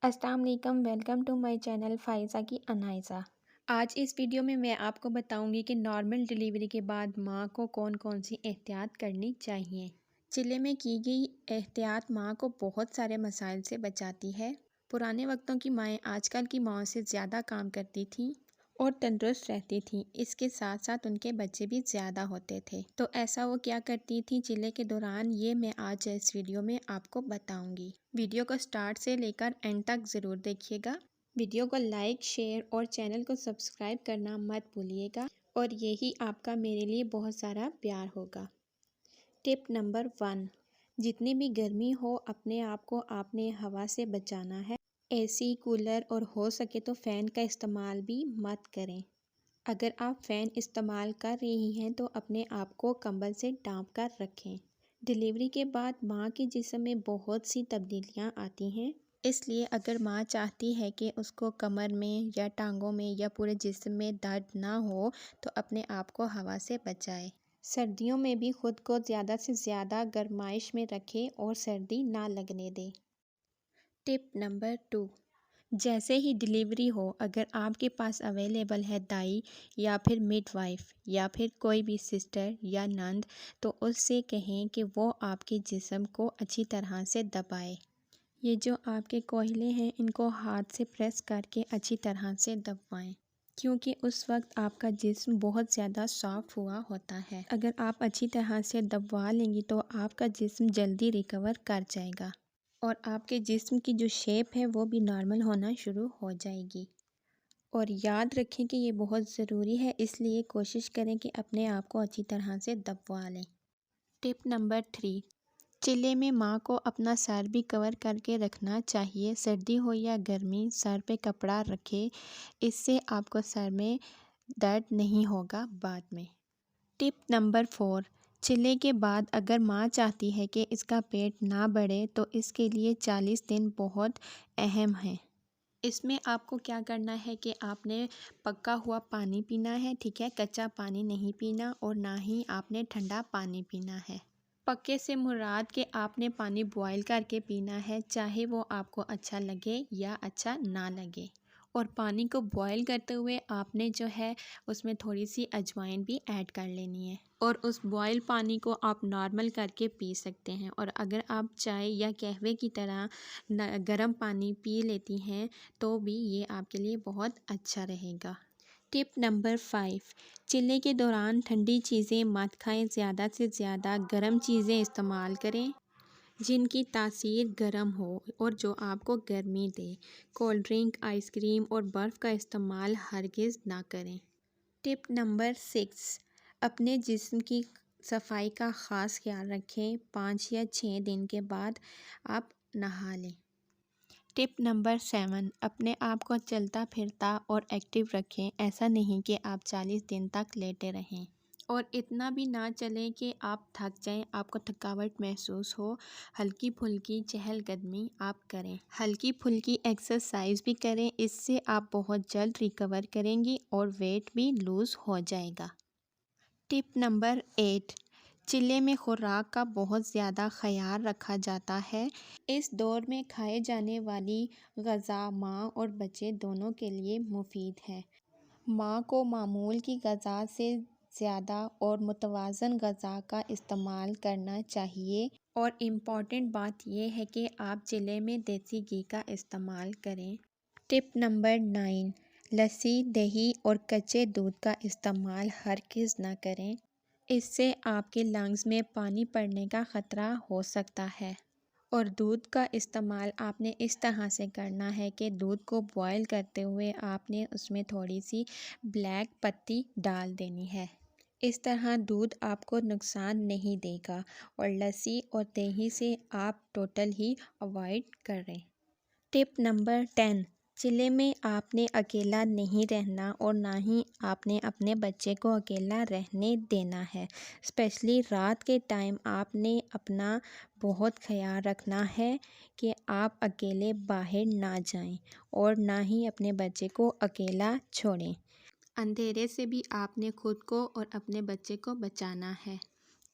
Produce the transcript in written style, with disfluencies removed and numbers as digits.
السلام علیکم، welcome to my channel Faiza کی انائزہ۔ آج اس ویڈیو میں آپ کو بتاؤں گی کہ نارمل ڈیلیوری کے بعد ماں کو کون کون سی احتیاط کرنی چاہیے۔ چلے میں کی گئی احتیاط ماں کو بہت سارے مسائل سے بچاتی ہے۔ پرانے وقتوں کی مائیں آج کل کی ماؤں سے زیادہ کام کرتی تھیں اور تندرست رہتی تھیں، اس کے ساتھ ساتھ ان کے بچے بھی زیادہ ہوتے تھے۔ تو ایسا وہ کیا کرتی تھیں چلے کے دوران، یہ میں آج اس ویڈیو میں آپ کو بتاؤں گی۔ ویڈیو کو سٹارٹ سے لے کر اینڈ تک ضرور دیکھیے گا۔ ویڈیو کو لائک، شیئر اور چینل کو سبسکرائب کرنا مت بھولیے گا، اور یہی آپ کا میرے لیے بہت سارا پیار ہوگا۔ ٹپ نمبر 1، جتنی بھی گرمی ہو اپنے آپ کو آپ نے ہوا سے بچانا ہے۔ اے سی، کولر اور ہو سکے تو فین کا استعمال بھی مت کریں۔ اگر آپ فین استعمال کر رہی ہیں تو اپنے آپ کو کمبل سے ڈھانپ کر رکھیں۔ ڈیلیوری کے بعد ماں کے جسم میں بہت سی تبدیلیاں آتی ہیں، اس لیے اگر ماں چاہتی ہے کہ اس کو کمر میں یا ٹانگوں میں یا پورے جسم میں درد نہ ہو تو اپنے آپ کو ہوا سے بچائے۔ سردیوں میں بھی خود کو زیادہ سے زیادہ گرمائش میں رکھیں اور سردی نہ لگنے دیں۔ ٹپ نمبر 2، جیسے ہی ڈیلیوری ہو، اگر آپ کے پاس اویلیبل ہے دائی یا پھر مڈ وائف یا پھر کوئی بھی سسٹر یا نند، تو اس سے کہیں کہ وہ آپ کے جسم کو اچھی طرح سے دبائے۔ یہ جو آپ کے کوہلے ہیں ان کو ہاتھ سے پریس کر کے اچھی طرح سے دبائیں، کیونکہ اس وقت آپ کا جسم بہت زیادہ سافٹ ہوا ہوتا ہے۔ اگر آپ اچھی طرح سے دبا لیں گی تو آپ کا جسم جلدی ریکور کر جائے گا، اور آپ کے جسم کی جو شیپ ہے وہ بھی نارمل ہونا شروع ہو جائے گی۔ اور یاد رکھیں کہ یہ بہت ضروری ہے، اس لیے کوشش کریں کہ اپنے آپ کو اچھی طرح سے دبوا لیں۔ ٹپ نمبر 3، چلے میں ماں کو اپنا سر بھی کور کر کے رکھنا چاہیے۔ سردی ہو یا گرمی، سر پہ کپڑا رکھے، اس سے آپ کو سر میں درد نہیں ہوگا بعد میں۔ ٹپ نمبر 4، چلے کے بعد اگر ماں چاہتی ہے کہ اس کا پیٹ نہ بڑھے تو اس کے لیے 40 دن بہت اہم ہیں۔ اس میں آپ کو کیا کرنا ہے کہ آپ نے پکا ہوا پانی پینا ہے، ٹھیک ہے، کچا پانی نہیں پینا، اور نہ ہی آپ نے ٹھنڈا پانی پینا ہے۔ پکے سے مراد کہ آپ نے پانی بوائل کر کے پینا ہے، چاہے وہ آپ کو اچھا لگے یا اچھا نہ لگے۔ اور پانی کو بوائل کرتے ہوئے آپ نے جو ہے اس میں تھوڑی سی اجوائن بھی ایڈ کر لینی ہے، اور اس بوائل پانی کو آپ نارمل کر کے پی سکتے ہیں۔ اور اگر آپ چائے یا قہوے کی طرح گرم پانی پی لیتی ہیں تو بھی یہ آپ کے لیے بہت اچھا رہے گا۔ ٹپ نمبر 5، چلے کے دوران ٹھنڈی چیزیں مت کھائیں، زیادہ سے زیادہ گرم چیزیں استعمال کریں جن کی تاثیر گرم ہو اور جو آپ کو گرمی دے۔ کولڈ ڈرنک، آئس کریم اور برف کا استعمال ہرگز نہ کریں۔ ٹپ نمبر 6، اپنے جسم کی صفائی کا خاص خیال رکھیں، 5 یا 6 دن کے بعد آپ نہا لیں۔ ٹپ نمبر 7، اپنے آپ کو چلتا پھرتا اور ایکٹیو رکھیں، ایسا نہیں کہ آپ 40 دن تک لیٹے رہیں، اور اتنا بھی نہ چلیں کہ آپ تھک جائیں، آپ کو تھکاوٹ محسوس ہو۔ ہلکی پھلکی چہل قدمی آپ کریں، ہلکی پھلکی ایکسرسائز بھی کریں، اس سے آپ بہت جلد ریکور کریں گی اور ویٹ بھی لوز ہو جائے گا۔ ٹپ نمبر 8، چلے میں خوراک کا بہت زیادہ خیال رکھا جاتا ہے۔ اس دور میں کھائے جانے والی غذا ماں اور بچے دونوں کے لیے مفید ہے۔ ماں کو معمول کی غذا سے زیادہ اور متوازن غذا کا استعمال کرنا چاہیے، اور امپورٹنٹ بات یہ ہے کہ آپ چلے میں دیسی گھی کا استعمال کریں۔ ٹپ نمبر 9، لسی، دہی اور کچے دودھ کا استعمال ہرگز نہ کریں، اس سے آپ کے لنگز میں پانی پڑنے کا خطرہ ہو سکتا ہے۔ اور دودھ کا استعمال آپ نے اس طرح سے کرنا ہے کہ دودھ کو بوائل کرتے ہوئے آپ نے اس میں تھوڑی سی بلیک پتی ڈال دینی ہے، اس طرح دودھ آپ کو نقصان نہیں دے گا، اور لسی اور دہی سے آپ ٹوٹل ہی اوائڈ کریں۔ ٹپ نمبر 10، چلے میں آپ نے اکیلا نہیں رہنا اور نہ ہی آپ نے اپنے بچے کو اکیلا رہنے دینا ہے۔ اسپیشلی رات کے ٹائم آپ نے اپنا بہت خیال رکھنا ہے کہ آپ اکیلے باہر نہ جائیں اور نہ ہی اپنے بچے کو اکیلا چھوڑیں۔ اندھیرے سے بھی آپ نے خود کو اور اپنے بچے کو بچانا ہے۔